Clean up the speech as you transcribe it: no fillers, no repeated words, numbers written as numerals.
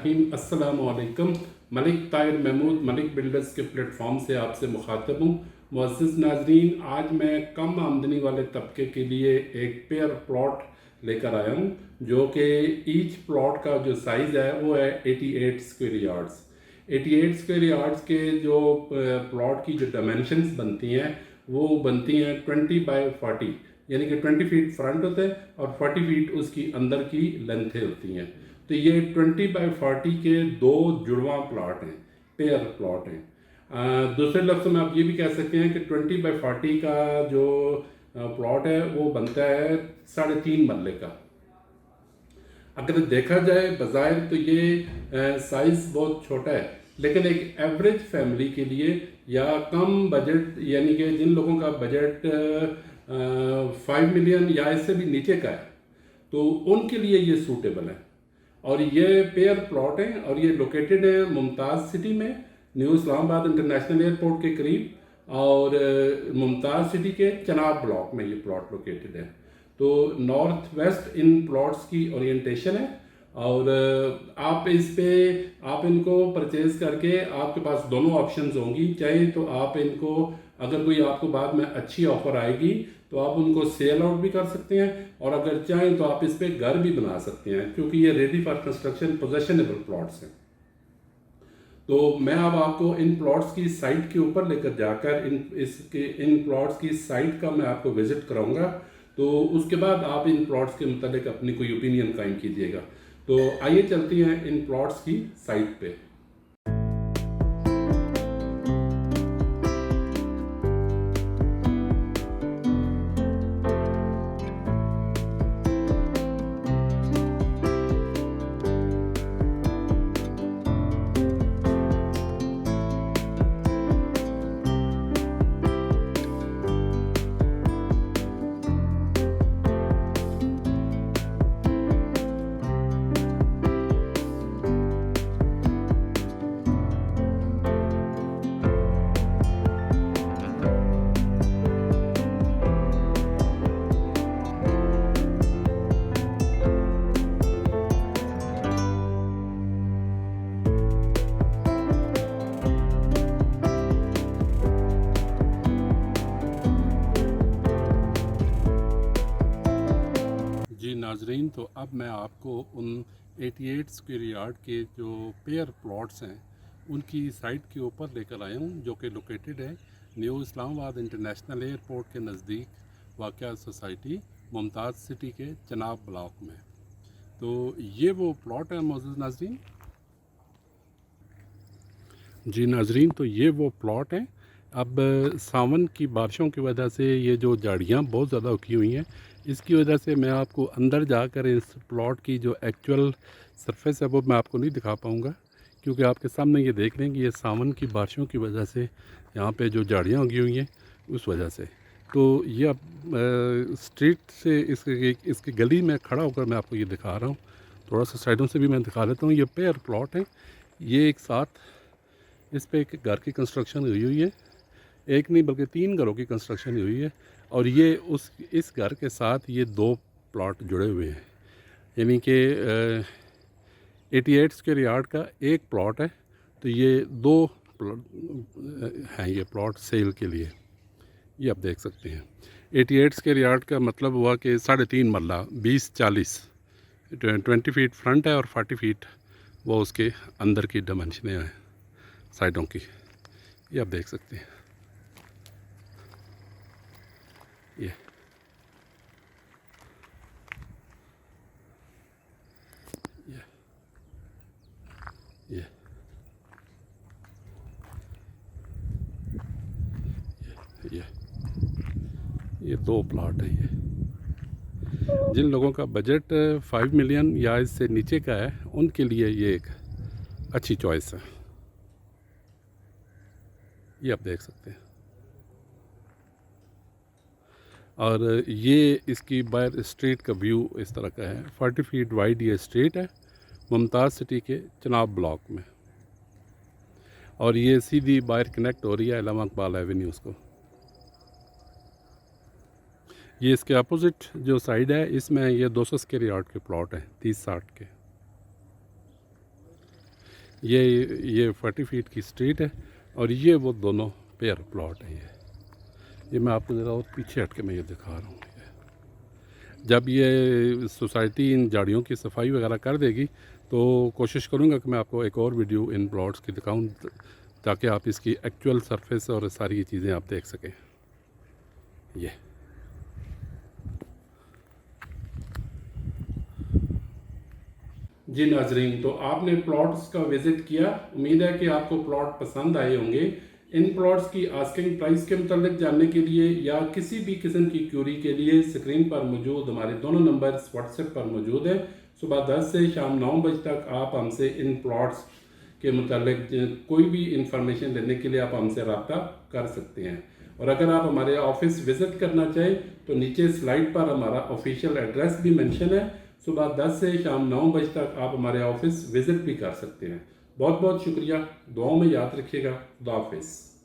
रहीम। अस्सलाम वालेकुम। मलिक ताहिर महमूद मलिक बिल्डर्स के प्लेटफॉर्म से आपसे मुखातब हूँ। मुअज़्ज़िज़ नाज़रीन, आज मैं कम आमदनी वाले तबके के लिए एक पेयर प्लॉट लेकर आया हूँ, जो कि ईच प्लॉट का जो साइज़ है वो है 88 स्क्वायर यार्ड्स। 88 स्क्वायर यार्ड्स के जो प्लॉट की जो डायमेंशंस बनती हैं वो बनती हैं 20 बाय 40, यानी कि 20 फीट फ्रंट होता है और 40 फीट उसकी अंदर की लेंथें होती हैं। तो ये 20 बाय 40 के दो जुड़वा प्लॉट हैं, पेयर प्लॉट हैं। दूसरे लफ्ज़ में आप ये भी कह सकते हैं कि 20 बाय 40 का जो प्लॉट है वो बनता है 3.5 मरले का। अगर देखा जाए बज़ाहिर तो ये साइज़ बहुत छोटा है, लेकिन एक एवरेज फैमिली के लिए या कम बजट, यानी कि जिन लोगों का बजट 5 मिलियन या इससे भी नीचे का है, तो उनके लिए ये सूटेबल है। और ये पेयर प्लॉट हैं और ये लोकेटेड है मुमताज़ सिटी में, न्यू इस्लामाबाद इंटरनेशनल एयरपोर्ट के करीब, और मुमताज़ सिटी के चनाब ब्लॉक में ये प्लॉट लोकेटेड है। तो नॉर्थ वेस्ट इन प्लॉट्स की ओरिएंटेशन है, और आप इनको परचेज करके आपके पास दोनों ऑप्शंस होंगी। चाहे तो आप इनको, अगर कोई आपको बाद में अच्छी ऑफर आएगी तो आप उनको सेल आउट भी कर सकते हैं, और अगर चाहें तो आप इस पर घर भी बना सकते हैं, क्योंकि ये ready for construction possessionable plots हैं। तो मैं अब आपको इन प्लॉट्स की साइट के ऊपर लेकर जाकर इन प्लॉट्स की साइट का मैं आपको विजिट कराऊंगा। तो उसके बाद आप इन प्लॉट्स के मुतालिक अपनी कोई ओपिनियन कायम कीजिएगा। तो आइए चलते हैं इन प्लॉट्स की साइट पे। जी नाजरीन, तो अब मैं आपको उन 88 स्क्वायर यार्ड के जो पेयर प्लॉट्स हैं उनकी साइट के ऊपर लेकर आया हूँ, जो कि लोकेटेड है न्यू इस्लामाबाद इंटरनेशनल एयरपोर्ट के नज़दीक वाक़या सोसाइटी मुमताज़ सिटी के चनाब ब्लॉक में। तो ये वो प्लॉट है मुअज़्ज़िज़ नाज़रीन। जी नाजरीन, तो ये वो प्लॉट हैं। अब सावन की बारिशों की वजह से ये जो झाड़ियाँ बहुत ज़्यादा उगी हुई हैं, इसकी वजह से मैं आपको अंदर जाकर इस प्लॉट की जो एक्चुअल सरफेस है वो मैं आपको नहीं दिखा पाऊँगा, क्योंकि आपके सामने ये देख लें कि ये सावन की बारिशों की वजह से यहाँ पे जो झाड़ियाँ उगी हुई हैं उस वजह से। तो ये अब स्ट्रीट से इसकी गली में खड़ा होकर मैं आपको ये दिखा रहा हूँ। थोड़ा सा साइडों से भी मैं दिखा देता हूँ। ये पेयर प्लॉट है, ये एक साथ इस पे एक घर की कंस्ट्रक्शन हुई है, एक नहीं बल्कि 3 घरों की कंस्ट्रक्शन हुई है, और ये इस घर के साथ ये 2 प्लॉट जुड़े हुए हैं, यानी कि 88 स्क्वायर यार्ड का एक प्लॉट है। तो ये 2 प्लॉट हैं, ये प्लॉट सेल के लिए, ये आप देख सकते हैं। 88 स्क्वायर यार्ड का मतलब हुआ कि 3.5 मरला, 20-40, 20 फीट फ्रंट है और 40 फीट वो उसके अंदर की डायमेंशनें हैं साइडों की, ये आप देख सकते हैं। ये ये ये ये ये 2 प्लॉट हैं। ये जिन लोगों का बजट 5 मिलियन या इससे नीचे का है उनके लिए ये एक अच्छी चॉइस है, ये आप देख सकते हैं। और ये इसकी बाहर स्ट्रीट का व्यू इस तरह का है। 40 फीट वाइड ये स्ट्रीट है मुमताज़ सिटी के चनाब ब्लॉक में, और ये सीधी बाहर कनेक्ट हो रही है अल्लामा इकबाल एवेन्यूज़ को। ये इसके अपोजिट जो साइड है, इसमें ये 200 स्क्वायर यार्ड के प्लॉट हैं, 30-60 के। ये 40 फीट की स्ट्रीट है और ये वो दोनों पेयर प्लॉट है। ये मैं आपको ज़रा और पीछे हट के मैं ये दिखा रहा हूँ। जब ये सोसाइटी इन झाड़ियों की सफाई वगैरह कर देगी तो कोशिश करूँगा कि मैं आपको एक और वीडियो इन प्लॉट्स की दिखाऊँ, ताकि आप इसकी एक्चुअल सरफेस और सारी चीज़ें आप देख सकें। ये जी नाजरीन, तो आपने प्लॉट्स का विज़िट किया। उम्मीद है कि आपको प्लॉट पसंद आए होंगे। इन प्लॉट्स की आस्किंग प्राइस के मुताबिक जानने के लिए या किसी भी किस्म की क्यूरी के लिए स्क्रीन पर मौजूद हमारे दोनों नंबर्स व्हाट्सएप पर मौजूद है। सुबह 10 से शाम 9 बजे तक आप हमसे इन प्लॉट्स के मुताबिक कोई भी इंफॉर्मेशन लेने के लिए आप हमसे रब्ता कर सकते हैं। और अगर आप हमारे ऑफिस विज़िट करना चाहें तो नीचे स्लाइड पर हमारा ऑफिशियल एड्रेस भी मेंशन है। सुबह 10 से शाम 9 बजे तक आप हमारे ऑफिस विज़िट भी कर सकते हैं। बहुत बहुत शुक्रिया, दुआओं में याद रखिएगा। खुदा हाफिज़।